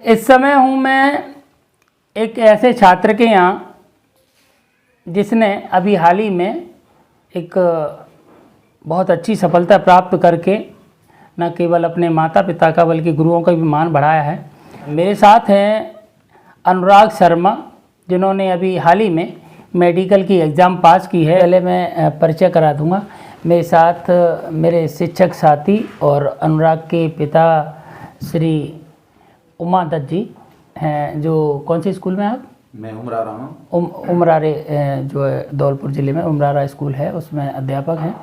इस समय हूँ मैं एक ऐसे छात्र के यहाँ जिसने अभी हाल ही में एक बहुत अच्छी सफलता प्राप्त करके न केवल अपने माता पिता का बल्कि गुरुओं का भी मान बढ़ाया है। मेरे साथ हैं अनुराग शर्मा, जिन्होंने अभी हाल ही में मेडिकल की एग्ज़ाम पास की है। पहले मैं परिचय करा दूंगा। मेरे साथ मेरे शिक्षक साथी और अनुराग के पिता श्री उमा दत्त जी हैं, जो कौन से स्कूल में आप? मैं उमरारा हूँ। उमरारे जो है धौलपुर ज़िले में उमरारा स्कूल है, उसमें अध्यापक हैं।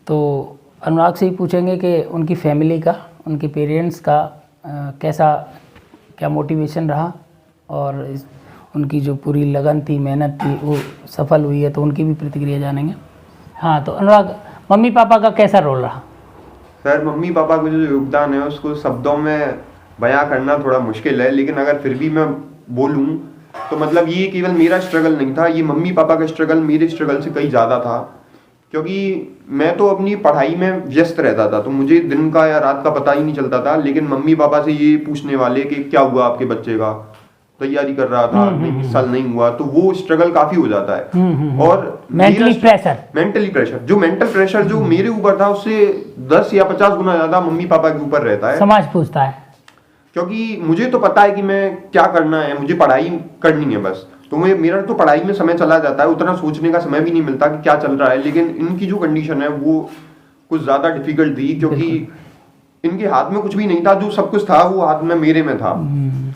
तो अनुराग से ही पूछेंगे कि उनकी फैमिली का, उनके पेरेंट्स का कैसा क्या मोटिवेशन रहा और उनकी जो पूरी लगन थी, मेहनत थी, वो सफल हुई है, तो उनकी भी प्रतिक्रिया जानेंगे। हाँ, तो अनुराग, मम्मी पापा का कैसा रोल रहा? सर, मम्मी पापा का जो योगदान है उसको शब्दों में बयां करना थोड़ा मुश्किल है, लेकिन अगर फिर भी मैं बोलूं तो मतलब ये केवल मेरा स्ट्रगल नहीं था, ये मम्मी पापा का स्ट्रगल मेरे स्ट्रगल से कहीं ज़्यादा था। क्योंकि मैं तो अपनी पढ़ाई में व्यस्त रहता था, तो मुझे दिन का या रात का पता ही नहीं चलता था। लेकिन मम्मी पापा से ये पूछने वाले कि क्या हुआ आपके बच्चे का, तैयारी कर रहा था, इस साल नहीं हुआ, तो वो स्ट्रगल काफी हो जाता है। और मेंटली प्रेशर जो मेंटल प्रेशर जो मेरे ऊपर था उससे 10 या 50 गुना ज्यादा मम्मी पापा के ऊपर रहता है। समाज पूछता है, क्योंकि मुझे तो पता है कि मैं क्या करना है, मुझे पढ़ाई करनी है बस। तो मेरा तो पढ़ाई में समय चला जाता है, उतना सोचने का समय भी नहीं मिलता कि क्या चल रहा है। लेकिन इनकी जो कंडीशन है वो कुछ ज्यादा डिफिकल्ट थी, क्योंकि इनके हाथ में कुछ भी नहीं था, जो सब कुछ था वो हाथ में मेरे में था।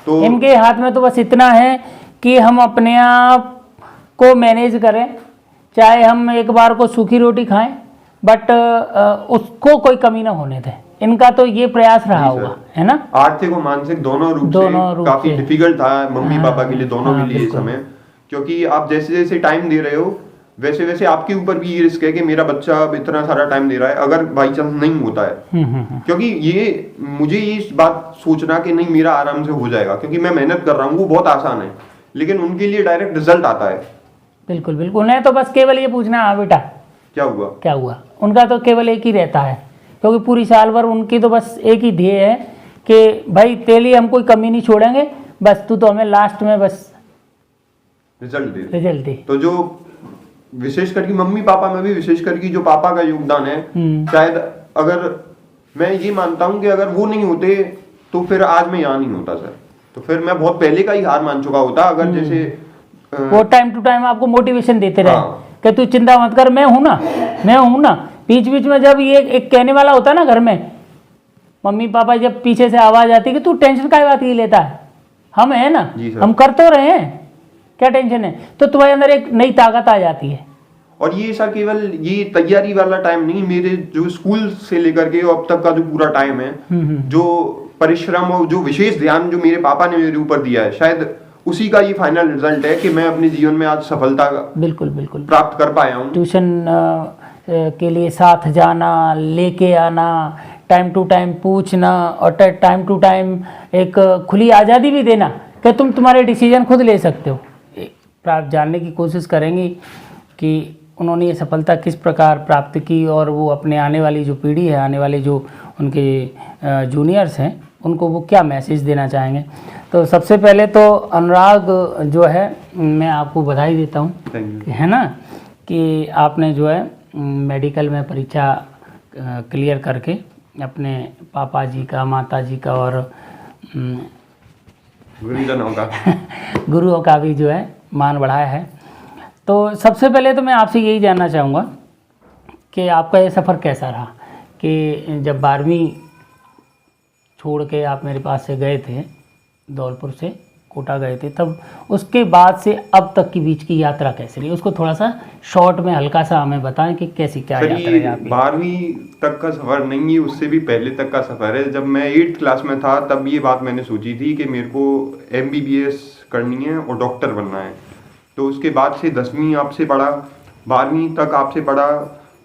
तो इनके हाथ में तो बस इतना है कि हम अपने आप को मैनेज करें, चाहे हम एक बार को सूखी रोटी खाएं, बट उसको कोई कमी ना होने दें। इनका तो ये प्रयास रहा होगा, है ना? आर्थिक और मानसिक दोनों रूप से काफी डिफिकल्ट था मम्मी पापा के लिए, दोनों के लिए समय। क्योंकि आप जैसे जैसे टाइम दे रहे हो वैसे वैसे आपके ऊपर भी ये रिस्क है कि मेरा बच्चा अब इतना सारा टाइम दे रहा है, अगर बाई चांस नहीं होता है। क्योंकि ये मुझे ये बात सोचना कि नहीं मेरा आराम से हो जाएगा, क्योंकि मैं मेहनत कर रहा हूँ, वो बहुत आसान है। लेकिन उनके लिए डायरेक्ट रिजल्ट आता है। बिल्कुल बिल्कुल, उन्हें तो बस केवल ये पूछना, हाँ बेटा क्या हुआ। उनका तो केवल एक ही रहता है, क्योंकि पूरी साल भर उनकी तो बस एक ही ध्येय है कि भाई तेरे लिए हम कोई कमी नहीं छोड़ेंगे, बस तू तो हमें लास्ट में बस रिजल्ट दे। तो जो विशेष करके मम्मी पापा में भी विशेष करके जो पापा का योगदान है, शायद अगर मैं ये मानता हूँ कि अगर वो नहीं होते तो फिर आज मैं यहाँ नहीं होता सर। तो फिर मैं बहुत पहले का ही हार मान चुका होता। अगर जैसे वो टाइम टू टाइम आपको मोटिवेशन देते रहे कि तू चिंता मत कर, मैं हूं ना। बीच बीच में जब ये एक कहने वाला होता है ना घर में, मम्मी पापा जब पीछे से आवाज आती है कि तू टेंशन काय बात ये लेता है, हम है ना, हम कर तो रहे हैं, क्या टेंशन है, तो तुम्हारे अंदर एक नई ताकत आ जाती है। और ये सर केवल ये तैयारी वाला टाइम नहीं, मेरे जो स्कूल से लेकर के अब तक का जो पूरा टाइम है, जो परिश्रम और जो विशेष ध्यान जो मेरे पापा ने मेरे ऊपर दिया है, शायद उसी का ये फाइनल रिजल्ट है कि मैं अपने जीवन में आज सफलता बिल्कुल प्राप्त कर पाया हूँ। ट्यूशन के लिए साथ जाना, लेके आना, टाइम टू टाइम पूछना और टाइम टू टाइम एक खुली आज़ादी भी देना कि तुम तुम्हारे डिसीजन खुद ले सकते हो। प्राप्त जानने की कोशिश करेंगी कि उन्होंने ये सफलता किस प्रकार प्राप्त की और वो अपने आने वाली जो पीढ़ी है, आने वाले जो उनके जूनियर्स हैं, उनको वो क्या मैसेज देना चाहेंगे। तो सबसे पहले तो अनुराग जो है, मैं आपको बधाई देता हूँ, है ना, कि आपने जो है मेडिकल में परीक्षा क्लियर करके अपने पापा जी का, माता जी का और गुरुओं का भी जो है मान बढ़ाया है। तो सबसे पहले तो मैं आपसे यही जानना चाहूँगा कि आपका ये सफ़र कैसा रहा, कि जब 12वीं छोड़ के आप मेरे पास से गए थे, धौलपुर से कोटा गए थे, तब उसके बाद से अब तक की बीच की यात्रा कैसी रही, उसको थोड़ा सा शॉर्ट में हल्का सा हमें बताएं कि कैसी क्या यात्रा है आपकी। 12वीं तक का सफ़र नहीं है, उससे भी पहले तक का सफ़र है। जब मैं 8th क्लास में था तब ये बात मैंने सोची थी कि मेरे को MBBS करनी है और डॉक्टर बनना है। तो उसके बाद से 10वीं आपसे पढ़ा, 12वीं तक आपसे पढ़ा,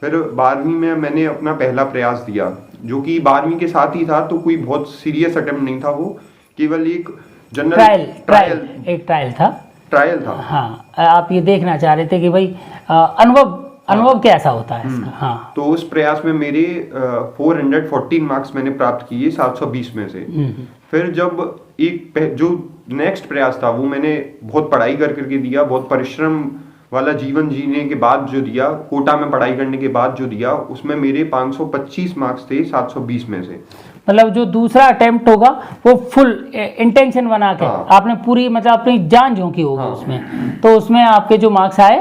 फिर 12वीं में मैंने अपना पहला प्रयास दिया, जो कि 12वीं के साथ ही था। तो कोई बहुत सीरियस अटेम्प्ट नहीं था, वो केवल एक जनरल ट्रायल था। हाँ, आप ये देखना चाह रहे थे कि भाई अनुभव अनुभव कैसा होता है इसका? हाँ। तो उस प्रयास में मेरे 414 मार्क्स मैंने प्राप्त किए 720 में से। फिर जब जो नेक्स्ट प्रयास था वो मैंने बहुत पढ़ाई करके दिया, बहुत परिश्रम वाला जीवन जीने के बाद जो दिया, कोटा में पढ़ाई करने के बाद जो दिया, उसमें मेरे 525 मार्क्स थे 720 में से। मतलब जो दूसरा अटेम्प्ट होगा वो फुल इंटेंशन बना के आपने पूरी मतलब अपनी जान झोंकी होगी उसमें, तो उसमें आपके जो मार्क्स आए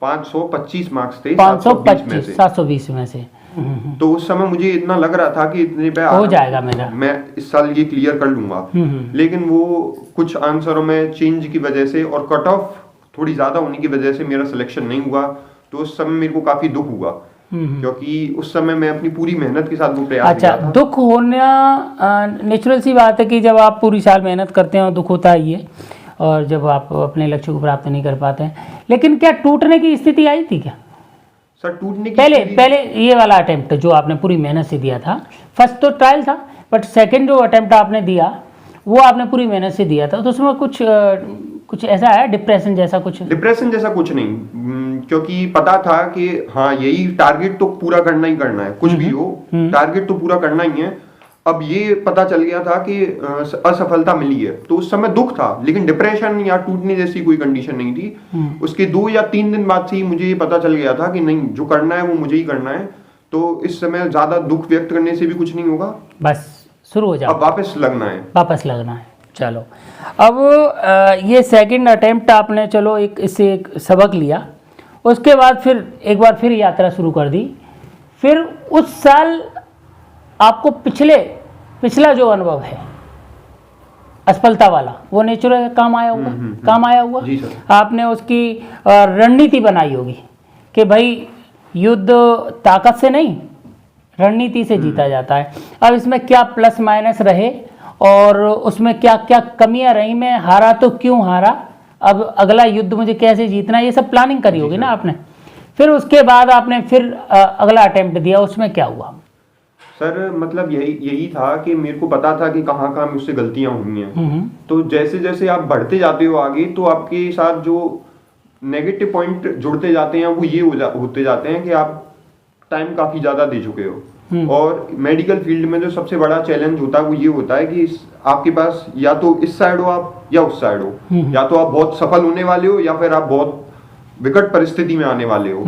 525 मार्क्स थे 525 720 में से। तो उस समय मुझे इतना लग रहा था कि इतने पे हो जाएगा मेरा, मैं इस साल ये क्लियर कर लूंगा। लेकिन वो कुछ आंसरों में चेंज की वजह से और कट ऑफ थोड़ी ज्यादा होने की वजह से मेरा सिलेक्शन नहीं हुआ। तो उस समय मेरे को काफी दुख हुआ, क्योंकि उस समय मैं अपनी पूरी मेहनत के साथ वो प्रयास किया था। दुख होना नेचुरल सी बात है कि जब आप पूरी साल मेहनत करते हैं और दुख होता है ये, और जब आप अपने लक्ष्य को प्राप्त नहीं कर पाते हैं। लेकिन क्या टूटने की स्थिति आई थी क्या सर? टूटने की पहले ये वाला अटेम्प्ट जो आपने पूरी मेहनत से दिया था, फर्स्ट तो ट्रायल था, बट सेकंड जो अटेम्प्ट आपने दिया वो आपने पूरी मेहनत से दिया था, तो उसमें कुछ ऐसा है डिप्रेशन जैसा कुछ? डिप्रेशन जैसा कुछ नहीं, क्योंकि पता था कि हाँ यही टारगेट तो पूरा करना ही करना है, कुछ भी हो टारगेट तो पूरा करना ही है। अब ये पता चल गया था कि असफलता मिली है, तो उस समय दुख था, लेकिन डिप्रेशन या टूटने जैसी कोई कंडीशन नहीं थी। उसके 2 या 3 दिन बाद से ही मुझे ये पता चल गया था कि नहीं, जो करना है वो मुझे ही करना है। तो इस समय ज्यादा दुख व्यक्त करने से भी कुछ नहीं होगा, बस शुरू हो जाओ, अब वापस लगना है। चलो, अब ये सेकंड अटेम्प्ट आपने चलो इससे एक सबक लिया, उसके बाद फिर एक बार फिर यात्रा शुरू कर दी। फिर उस साल आपको पिछला जो अनुभव है असफलता वाला, वो नेचुरल काम आया होगा जी सर। आपने उसकी रणनीति बनाई होगी कि भाई युद्ध ताकत से नहीं रणनीति से जीता जाता है। अब इसमें क्या प्लस माइनस रहे और उसमें क्या क्या कमियां रही, मैं हारा तो क्यों हारा, अब अगला युद्ध मुझे कैसे जीतना, ये सब प्लानिंग करी होगी ना आपने। फिर उसके बाद आपने फिर अगला अटेम्प्ट दिया, उसमें क्या हुआ? सर मतलब यही था कि मेरे को पता था कि कहाँ कहाँ मुझसे गलतियां हुई हैं। तो जैसे जैसे आप बढ़ते जाते हो आगे, तो आपके साथ जो नेगेटिव पॉइंट जुड़ते जाते हैं वो ये होते जाते हैं कि आप टाइम काफी ज्यादा दे चुके हो। और मेडिकल फील्ड में जो सबसे बड़ा चैलेंज होता है वो ये होता है कि आपके पास या तो इस साइड हो आप या उस साइड हो, या तो आप बहुत सफल होने वाले हो या फिर आप बहुत विकट परिस्थिति में आने वाले हो।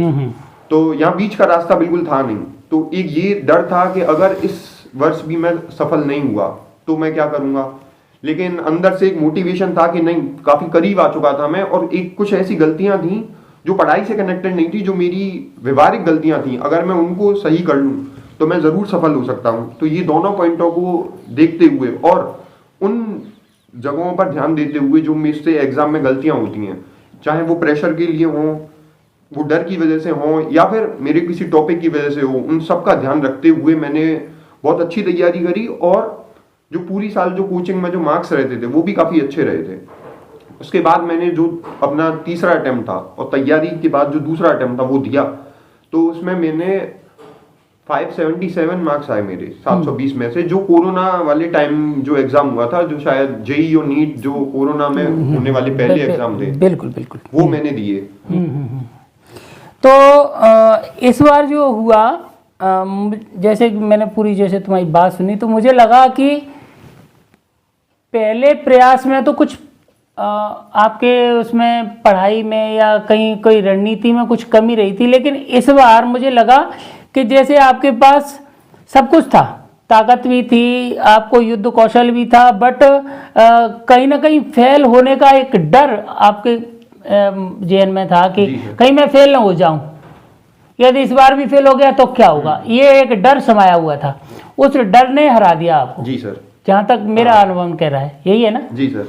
तो यहाँ बीच का रास्ता बिल्कुल था नहीं। तो एक ये डर था कि अगर इस वर्ष भी मैं सफल नहीं हुआ तो मैं क्या करूंगा। लेकिन अंदर से एक मोटिवेशन था कि नहीं, काफी करीब आ चुका था मैं, और एक कुछ ऐसी गलतियां थी जो पढ़ाई से कनेक्टेड नहीं थी, जो मेरी व्यवहारिक गलतियां थी, अगर मैं उनको सही कर लूं तो मैं जरूर सफल हो सकता हूं। तो ये दोनों पॉइंटों को देखते हुए और उन जगहों पर ध्यान देते हुए जो मेरे से एग्जाम में गलतियां होती हैं, चाहे वो प्रेशर के लिए हो, वो डर की वजह से हो, या फिर मेरे किसी टॉपिक की वजह से हो, उन सब का ध्यान रखते हुए मैंने बहुत अच्छी तैयारी करी। और जो पूरी साल जो कोचिंग में जो मार्क्स रहते थे वो भी काफी अच्छे रहे थे। उसके बाद मैंने जो अपना तीसरा अटेम्प्ट था और तैयारी के बाद जो दूसरा अटेम्प्ट था वो दिया, तो उसमें मैंने 577 मार्क्स आए मेरे 720 में से। जो कोरोना वाले टाइम जो एग्जाम हुआ था, जो शायद जेई और नीट जो कोरोना में होने वाले पहले एग्जाम थे, बिल्कुल वो मैंने दिए। तो इस बार जो हुआ, जैसे मैंने पूरी जैसे तुम्हारी बात सुनी, तो मुझे लगा कि पहले प्रयास में तो कुछ आपके उसमें पढ़ाई में या कहीं कोई रणनीति में कुछ कमी रही थी, लेकिन इस बार मुझे लगा कि जैसे आपके पास सब कुछ था, ताकत भी थी, आपको युद्ध कौशल भी था, बट कहीं ना कहीं फेल होने का एक डर आपके जेन में था कि कहीं मैं फेल ना हो जाऊं, यदि इस बार भी फेल हो गया तो क्या होगा, ये एक डर समाया हुआ था। उस डर ने हरा दिया आपको। जी सर, जहाँ तक मेरा अनुभव कह रहा है, यही है ना? जी सर।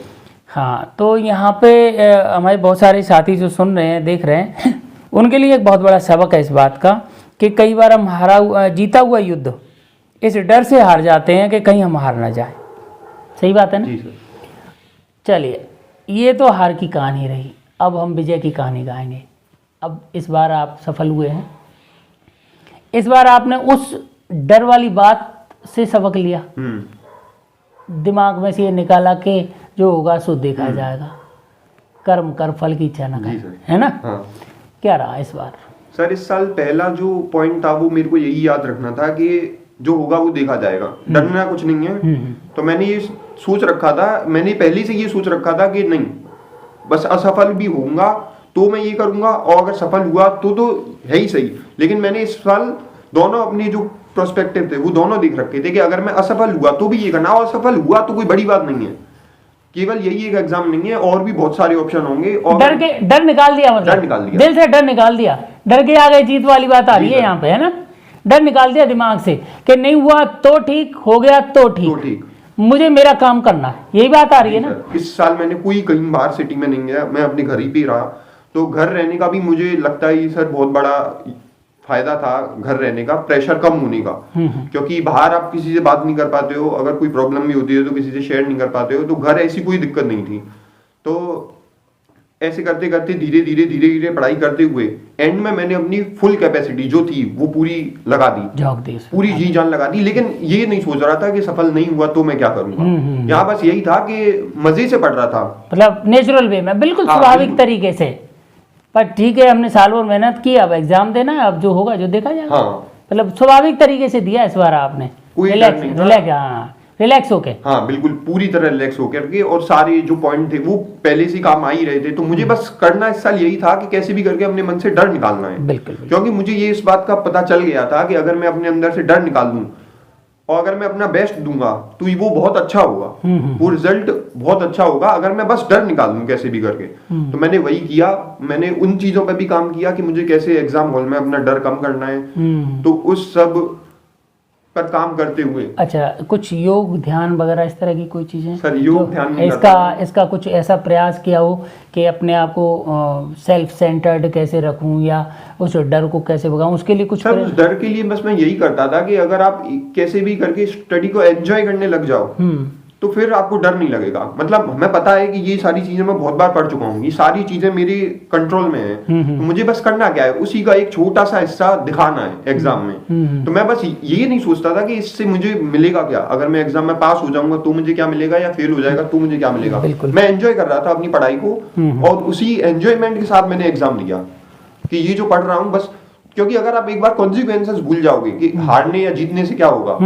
हाँ, तो यहाँ पे हमारे बहुत सारे साथी जो सुन रहे हैं, देख रहे हैं, उनके लिए एक बहुत बड़ा सबक है इस बात का कि कई बार हम जीता हुआ युद्ध इस डर से हार जाते हैं कि कहीं हम हार ना जाए। सही बात है ना? जी सर। चलिए, ये तो हार की कहानी रही, अब हम विजय की कहानी गाएंगे। अब इस बार आप सफल हुए हैं, इस बार आपने उस डर वाली बात से सबक लिया, दिमाग में से ये निकाला कि जो होगा सो देखा जाएगा, कर्म कर फल की इच्छा न करे, है ना? हाँ। क्या रहा इस बार? सर इस साल पहला जो पॉइंट था वो मेरे को यही याद रखना था कि जो होगा वो देखा जाएगा, डरना कुछ नहीं है। तो मैंने ये सोच रखा था, मैंने पहले से ये सोच रखा था कि नहीं, बस असफल भी होऊंगा तो मैं ये करूंगा, और अगर सफल हुआ तो है ही सही। लेकिन मैंने इस साल दोनों अपने जो प्रोस्पेक्टिव थे वो दोनों देख रखे थे कि अगर मैं असफल हुआ तो भी ये करना, और असफल हुआ तो कोई बड़ी बात नहीं है, केवल यही एक एग्जाम नहीं है, और भी बहुत सारे ऑप्शन होंगे। और डर निकाल दिया, मतलब डर निकाल दिया, दिल से डर निकाल दिया, डर के आगे जीत वाली बात आ रही है यहाँ पे, है ना। डर निकाल दिया दिमाग से कि नहीं हुआ तो ठीक, हो गया तो ठीक, मुझे मेरा काम करना, यही बात आ रही है ना। इस साल मैंने कोई कहीं बाहर सिटी में नहीं गया, मैं अपने घर ही पे रहा। तो घर रहने का भी मुझे लगता है सर बहुत बड़ा फायदा था, घर रहने का, प्रेशर कम होने का। क्योंकि बाहर आप किसी से बात नहीं कर पाते हो, अगर कोई प्रॉब्लम भी होती है तो किसी से शेयर नहीं कर पाते हो, तो घर ऐसी कोई दिक्कत नहीं थी। तो ऐसे करते करते धीरे धीरे पढ़ाई करते हुए एंड में मैंने अपनी फुल कैपेसिटी जो थी वो पूरी लगा दी, पूरी जी जान लगा दी। लेकिन ये नहीं सोच रहा था कि सफल नहीं हुआ तो मैं क्या करूंगा। यहाँ बस यही था कि मजे से पढ़ रहा था, मतलब नेचुरल वे में, बिल्कुल स्वाभाविक तरीके से। पर ठीक है, हमने साल भर मेहनत की, अब एग्जाम देना है, अब जो होगा जो देखा जाएगा। मतलब स्वाभाविक तरीके से दिया इस बार आपने, रिलैक्स होके। हाँ बिल्कुल, पूरी तरह रिलैक्स होकर के, और सारे जो पॉइंट थे वो पहले से काम आ ही रहे थे। तो मुझे बस करना इस साल यही था कि कैसे भी करके अपने मन से डर निकालना है। बिल्कुल। क्योंकि मुझे ये इस बात का पता चल गया था कि अगर मैं अपने अंदर से डर निकाल दूं और अगर मैं अपना बेस्ट दूंगा तो वो बहुत अच्छा होगा, वो रिजल्ट बहुत अच्छा होगा अगर मैं बस डर निकाल दूं कैसे भी करके। तो मैंने वही किया, मैंने उन चीजों पे भी काम किया कि मुझे कैसे एग्जाम हॉल में अपना डर कम करना है। तो उस सब पर काम करते हुए। अच्छा, कुछ योग ध्यान वगैरह इस तरह की कोई चीजें? सर योग ध्यान नहीं इसका कुछ ऐसा प्रयास किया हो कि अपने आप को सेल्फ सेंटर्ड कैसे रखूं या उस डर को कैसे भगाऊं, उसके लिए कुछ? सर उस डर के लिए बस मैं यही करता था कि अगर आप कैसे भी करके स्टडी को एंजॉय करने लग जाओ तो फिर आपको डर नहीं लगेगा। मतलब हमें पता है कि ये सारी चीजें मैं बहुत बार पढ़ चुका हूँ, ये सारी चीजें मेरे कंट्रोल में है, तो मुझे बस करना क्या है, उसी का एक छोटा सा हिस्सा दिखाना है एग्जाम में। तो मैं बस ये नहीं सोचता था कि इससे मुझे मिलेगा क्या, अगर मैं एग्जाम में पास हो जाऊंगा तो मुझे क्या मिलेगा, या फेल हो जाएगा तो मुझे क्या मिलेगा। मैं एंजॉय कर रहा था अपनी पढ़ाई को, और उसी एंजॉयमेंट के साथ मैंने एग्जाम दिया कि ये जो पढ़ रहा हूँ बस। क्योंकि अगर आप एक बार कॉन्सिक्वेंसेस भूल जाओगे कि हारने या जीतने से क्या होगा,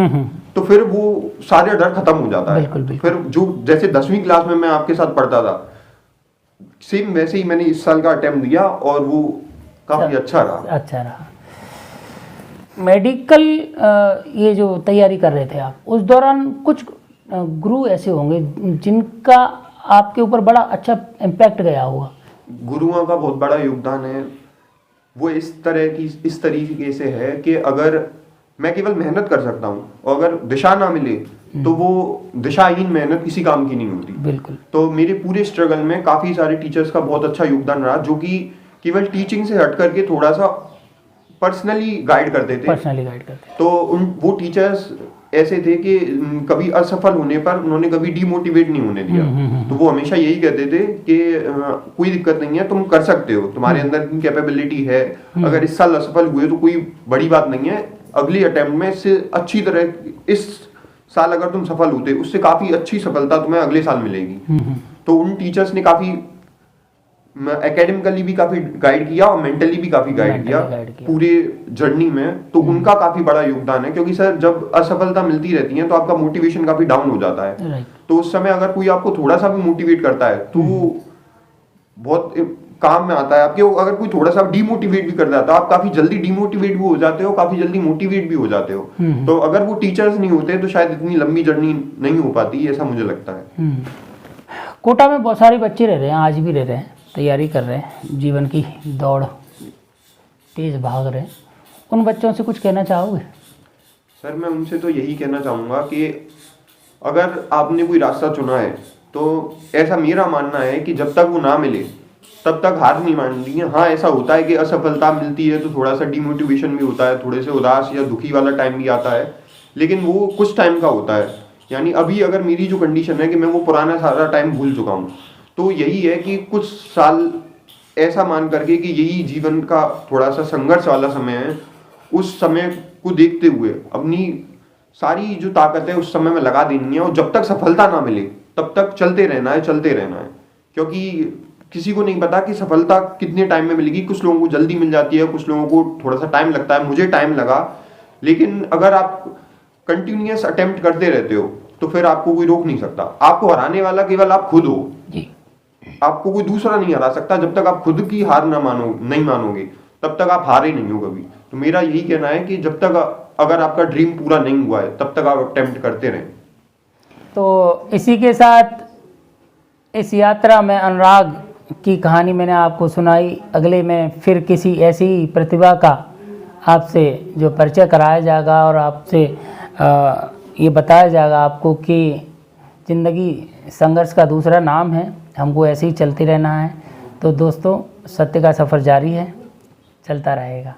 तो फिर वो सारे डर खत्म हो जाता है। बिल्कुल। फिर जो जैसे 10वीं क्लास में मैं आपके साथ पढ़ता था, सेम वैसे ही मैंने इस साल का अटेम्प्ट दिया और वो काफी अच्छा रहा। मेडिकल ये जो तैयारी कर रहे थे आप, उस दौरान कुछ गुरु ऐसे होंगे जिनका आपके ऊपर बड़ा अच्छा इम्पैक्ट गया होगा? गुरुओं का बहुत बड़ा योगदान है। वो इस तरीके से है कि अगर मैं केवल मेहनत कर सकता हूँ और अगर दिशा ना मिले तो वो दिशाहीन मेहनत किसी काम की नहीं होती। बिल्कुल। तो मेरे पूरे स्ट्रगल में काफी सारे टीचर्स का बहुत अच्छा योगदान रहा, जो कि केवल टीचिंग से हट करके थोड़ा सा पर्सनली गाइड करते थे। तो वो टीचर्स ऐसे थे कि कभी असफल होने पर उन्होंने कभी डिमोटिवेट नहीं होने दिया। तो वो हमेशा यही कहते थे कि कोई दिक्कत नहीं है, तुम कर सकते हो, तुम्हारे अंदर की कैपेबिलिटी है, अगर इस साल असफल हुए तो कोई बड़ी बात नहीं है, अगली अटेम्प्ट में इससे अच्छी तरह, इस साल अगर तुम सफल होते उससे काफी अच्छी सफलता तुम्हें अगले साल मिलेगी। तो उन टीचर्स ने काफी एकेडमिकली भी काफी गाइड किया और मेंटली भी काफी गाइड किया पूरे जर्नी में। तो उनका काफी बड़ा योगदान है, क्योंकि सर जब असफलता मिलती रहती है तो आपका मोटिवेशन काफी डाउन हो जाता है। तो उस समय अगर कोई आपको थोड़ा सा भी मोटिवेट करता है तो बहुत काम में आता है आपके। अगर कोई थोड़ा सा डिमोटिवेट भी कर जाता है, आप काफी जल्दी डिमोटिवेट भी हो जाते हो, काफी जल्दी मोटिवेट भी हो जाते हो। तो अगर वो टीचर्स नहीं होते तो शायद इतनी लंबी जर्नी नहीं हो पाती, ऐसा मुझे लगता है। कोटा में बहुत सारे बच्चे रह रहे हैं, आज भी रह रहे हैं, तैयारी कर रहे हैं, जीवन की दौड़ तेज भाग रहे हैं, उन बच्चों से कुछ कहना चाहोगे? सर मैं उनसे तो यही कहना चाहूँगा कि अगर आपने कोई रास्ता चुना है तो ऐसा मेरा मानना है कि जब तक वो ना मिले तब तक हार नहीं माननी है। हाँ ऐसा होता है कि असफलता मिलती है तो थोड़ा सा डिमोटिवेशन भी होता है, थोड़े से उदास या दुखी वाला टाइम भी आता है, लेकिन वो कुछ टाइम का होता है। यानी अभी अगर मेरी जो कंडीशन है कि मैं वो पुराना सारा टाइम भूल चुका हूँ, तो यही है कि कुछ साल ऐसा मान करके कि यही जीवन का थोड़ा सा संघर्ष वाला समय है, उस समय को देखते हुए अपनी सारी जो ताकत है उस समय में लगा देनी है, और जब तक सफलता ना मिले तब तक चलते रहना है। क्योंकि किसी को नहीं पता कि सफलता कितने टाइम में मिलेगी। कुछ लोगों को जल्दी मिल जाती है, कुछ लोगों को थोड़ा सा टाइम लगता है, मुझे टाइम लगा। लेकिन अगर आप कंटिन्यूअस अटेम्प्ट करते रहते हो तो फिर आपको कोई रोक नहीं सकता। आपको हराने वाला केवल आप खुद हो जी। आपको कोई दूसरा नहीं हरा सकता। जब तक आप खुद की हार नहीं मानोगे तब तक आप हारे नहीं हो कभी। तो मेरा यही कहना है कि जब तक अगर आपका ड्रीम पूरा नहीं हुआ है तब तक आप अटेम्प्ट करते रहें। तो इसी के साथ इस यात्रा में अनुराग की कहानी मैंने आपको सुनाई। अगले में फिर किसी ऐसी प्रतिभा का आपसे जो परिचय कराया जाएगा और आपसे ये बताया जाएगा आपको कि ज़िंदगी संघर्ष का दूसरा नाम है, हमको ऐसे ही चलते रहना है। तो दोस्तों, सत्य का सफ़र जारी है, चलता रहेगा।